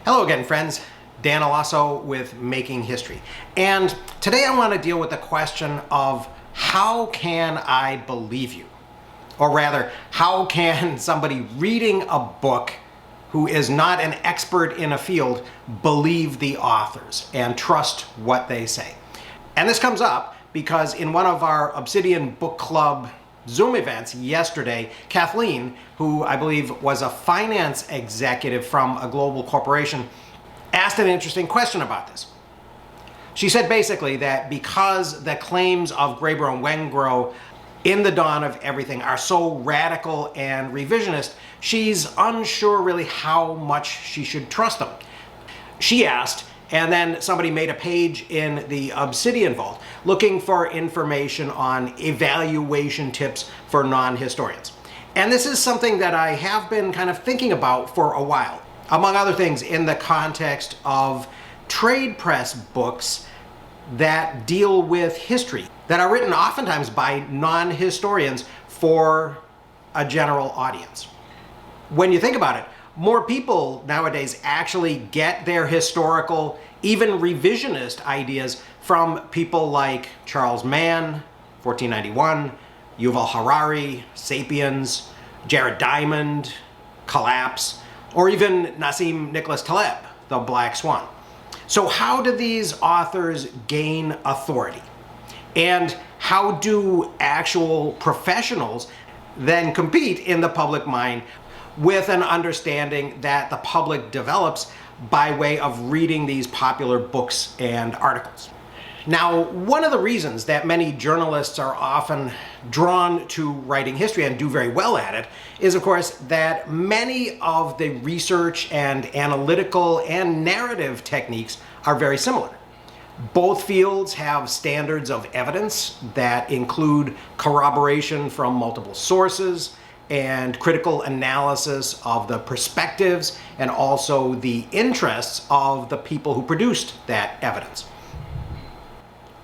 Hello again, friends. Dan Alasso with Making History. And today I want to deal with the question of how can I believe you? Or rather, how can somebody reading a book who is not an expert in a field believe the authors and trust what they say? And this comes up because in one of our Obsidian book club Zoom events yesterday, Kathleen, who I believe was a finance executive from a global corporation, asked an interesting question about this. She said basically that because the claims of Graeber and Wengrow in the dawn of everything are so radical and revisionist, she's unsure really how much she should trust them. She asked, and then somebody made a page in the Obsidian Vault looking for information on evaluation tips for non-historians. And this is something that I have been kind of thinking about for a while, among other things in the context of trade press books that deal with history, that are written oftentimes by non-historians for a general audience. When you think about it, more people nowadays actually get their historical, even revisionist ideas from people like Charles Mann, 1491, Yuval Harari, Sapiens, Jared Diamond, Collapse, or even Nassim Nicholas Taleb, The Black Swan. So how do these authors gain authority? And how do actual professionals then compete in the public mind with an understanding that the public develops by way of reading these popular books and articles? Now, one of the reasons that many journalists are often drawn to writing history and do very well at it is, of course, that many of the research and analytical and narrative techniques are very similar. Both fields have standards of evidence that include corroboration from multiple sources and critical analysis of the perspectives and also the interests of the people who produced that evidence.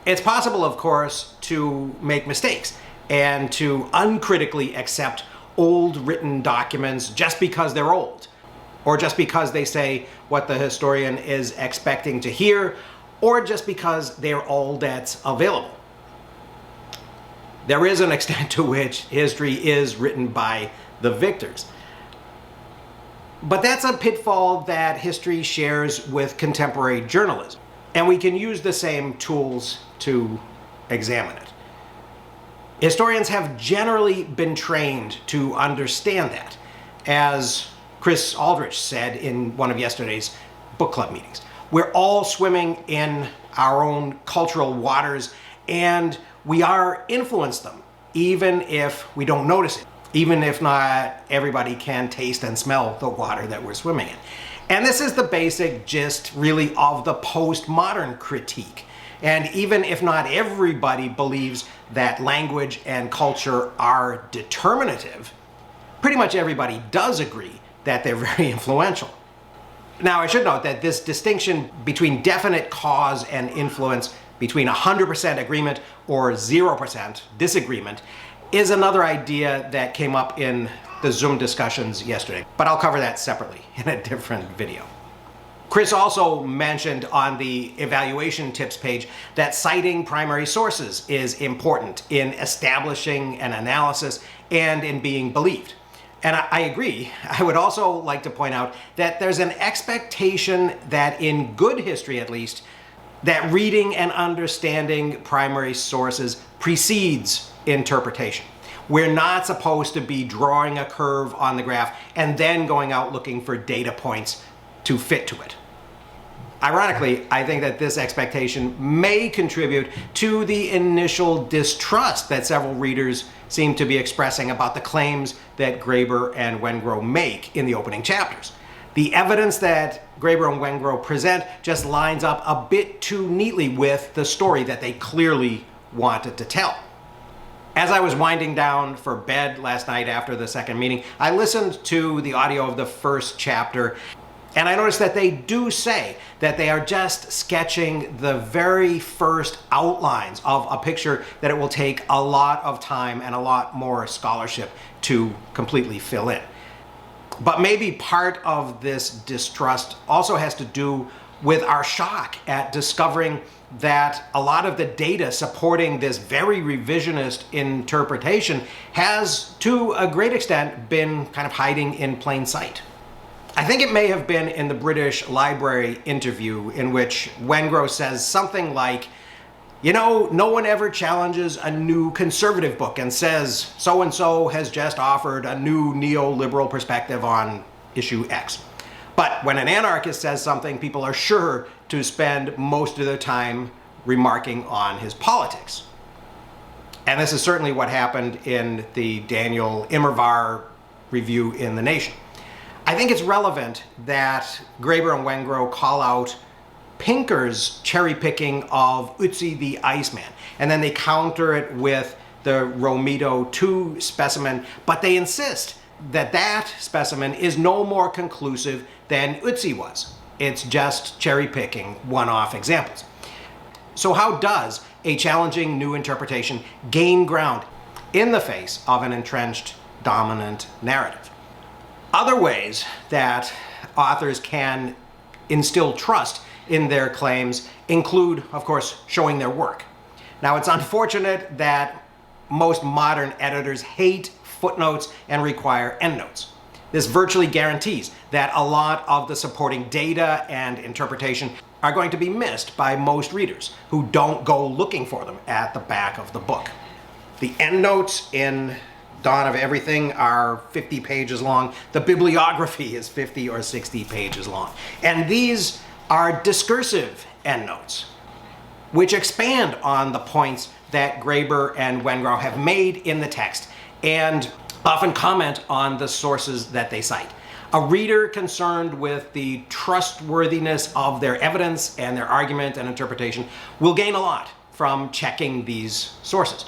It's possible, of course, to make mistakes and to uncritically accept old written documents just because they're old, or just because they say what the historian is expecting to hear, or just because they're all that's available. There is an extent to which history is written by the victors. But that's a pitfall that history shares with contemporary journalism. And we can use the same tools to examine it. Historians have generally been trained to understand that, as Chris Aldrich said in one of yesterday's book club meetings. We're all swimming in our own cultural waters, and we are influenced them, even if we don't notice it, even if not everybody can taste and smell the water that we're swimming in. And this is the basic gist, really, of the postmodern critique. And even if not everybody believes that language and culture are determinative, pretty much everybody does agree that they're very influential. Now, I should note that this distinction between definite cause and influence, between 100% agreement or 0% disagreement, is another idea that came up in the Zoom discussions yesterday, but I'll cover that separately in a different video. Chris also mentioned on the evaluation tips page that citing primary sources is important in establishing an analysis and in being believed. And I agree. I would also like to point out that there's an expectation that in good history, at least, that reading and understanding primary sources precedes interpretation. We're not supposed to be drawing a curve on the graph and then going out looking for data points to fit to it. Ironically, I think that this expectation may contribute to the initial distrust that several readers seem to be expressing about the claims that Graeber and Wengrow make in the opening chapters. The evidence that Graeber and Wengrow present just lines up a bit too neatly with the story that they clearly wanted to tell. As I was winding down for bed last night after the second meeting, I listened to the audio of the first chapter, and I noticed that they do say that they are just sketching the very first outlines of a picture that it will take a lot of time and a lot more scholarship to completely fill in. But maybe part of this distrust also has to do with our shock at discovering that a lot of the data supporting this very revisionist interpretation has, to a great extent, been kind of hiding in plain sight. I think it may have been in the British Library interview in which Wengrow says something like, you know, no one ever challenges a new conservative book and says so-and-so has just offered a new neoliberal perspective on issue X. But when an anarchist says something, people are sure to spend most of their time remarking on his politics. And this is certainly what happened in the Daniel Immerwahr review in The Nation. I think it's relevant that Graeber and Wengrow call out Pinker's cherry picking of Ötzi the Iceman, and then they counter it with the Romito II specimen, but they insist that that specimen is no more conclusive than Ötzi was. It's just cherry picking one-off examples. So how does a challenging new interpretation gain ground in the face of an entrenched dominant narrative? Other ways that authors can instill trust in their claims include, of course, showing their work. Now, it's unfortunate that most modern editors hate footnotes and require endnotes. This virtually guarantees that a lot of the supporting data and interpretation are going to be missed by most readers who don't go looking for them at the back of the book. The endnotes in Dawn of Everything are 50 pages long. The bibliography is 50 or 60 pages long. And these are discursive endnotes, which expand on the points that Graeber and Wengrow have made in the text and often comment on the sources that they cite. A reader concerned with the trustworthiness of their evidence and their argument and interpretation will gain a lot from checking these sources.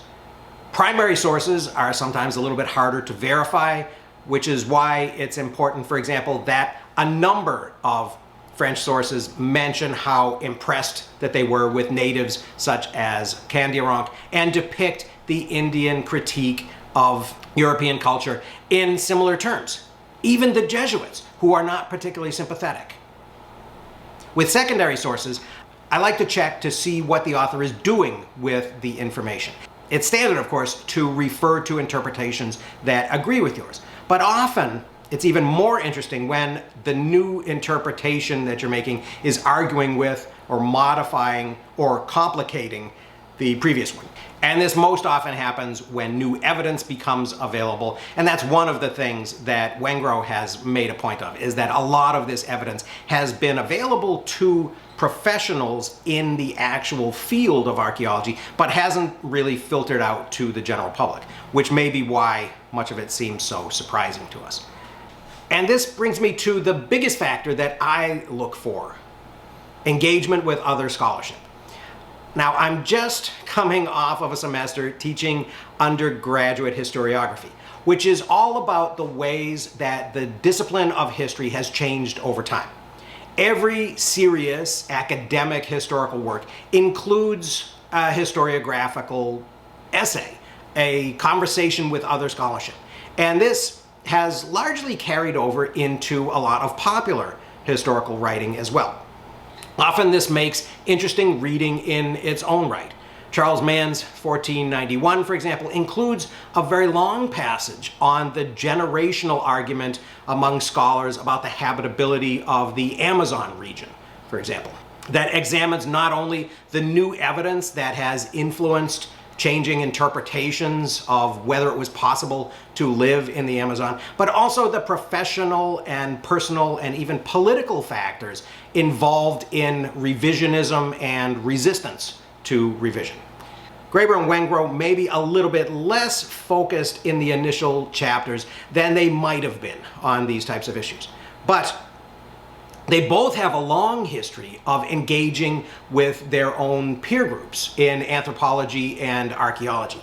Primary sources are sometimes a little bit harder to verify, which is why it's important, for example, that a number of French sources mention how impressed that they were with natives such as Candiaronk and depict the Indian critique of European culture in similar terms. Even the Jesuits, who are not particularly sympathetic. With secondary sources, I like to check to see what the author is doing with the information. It's standard, of course, to refer to interpretations that agree with yours, but often it's even more interesting when the new interpretation that you're making is arguing with or modifying or complicating the previous one. And this most often happens when new evidence becomes available. And that's one of the things that Wengrow has made a point of, is that a lot of this evidence has been available to professionals in the actual field of archaeology, but hasn't really filtered out to the general public, which may be why much of it seems so surprising to us. And this brings me to the biggest factor that I look for: engagement with other scholarship. Now, I'm just coming off of a semester teaching undergraduate historiography, which is all about the ways that the discipline of history has changed over time. Every serious academic historical work includes a historiographical essay, a conversation with other scholarship. And this has largely carried over into a lot of popular historical writing as well. Often this makes interesting reading in its own right. Charles Mann's 1491, for example, includes a very long passage on the generational argument among scholars about the habitability of the Amazon region, for example, that examines not only the new evidence that has influenced changing interpretations of whether it was possible to live in the Amazon, but also the professional and personal and even political factors involved in revisionism and resistance to revision. Graeber and Wengrow may be a little bit less focused in the initial chapters than they might have been on these types of issues. But they both have a long history of engaging with their own peer groups in anthropology and archaeology.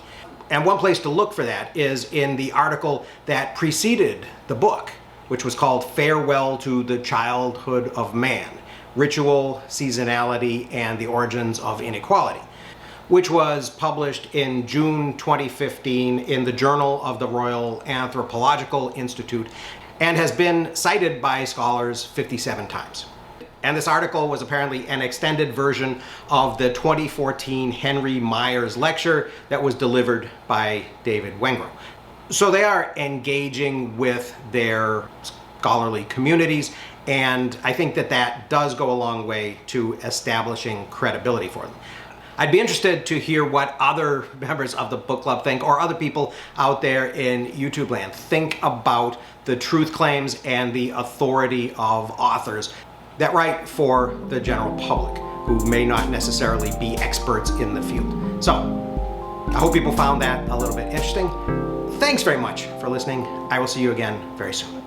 And one place to look for that is in the article that preceded the book, which was called Farewell to the Childhood of Man: Ritual, Seasonality, and the Origins of Inequality, which was published in June 2015 in the Journal of the Royal Anthropological Institute. and has been cited by scholars 57 times. And this article was apparently an extended version of the 2014 Henry Myers lecture that was delivered by David Wengrow. So they are engaging with their scholarly communities, and I think that that does go a long way to establishing credibility for them. I'd be interested to hear what other members of the book club think, or other people out there in YouTube land think about the truth claims and the authority of authors that write for the general public, who may not necessarily be experts in the field. So, I hope people found that a little bit interesting. Thanks very much for listening. I will see you again very soon.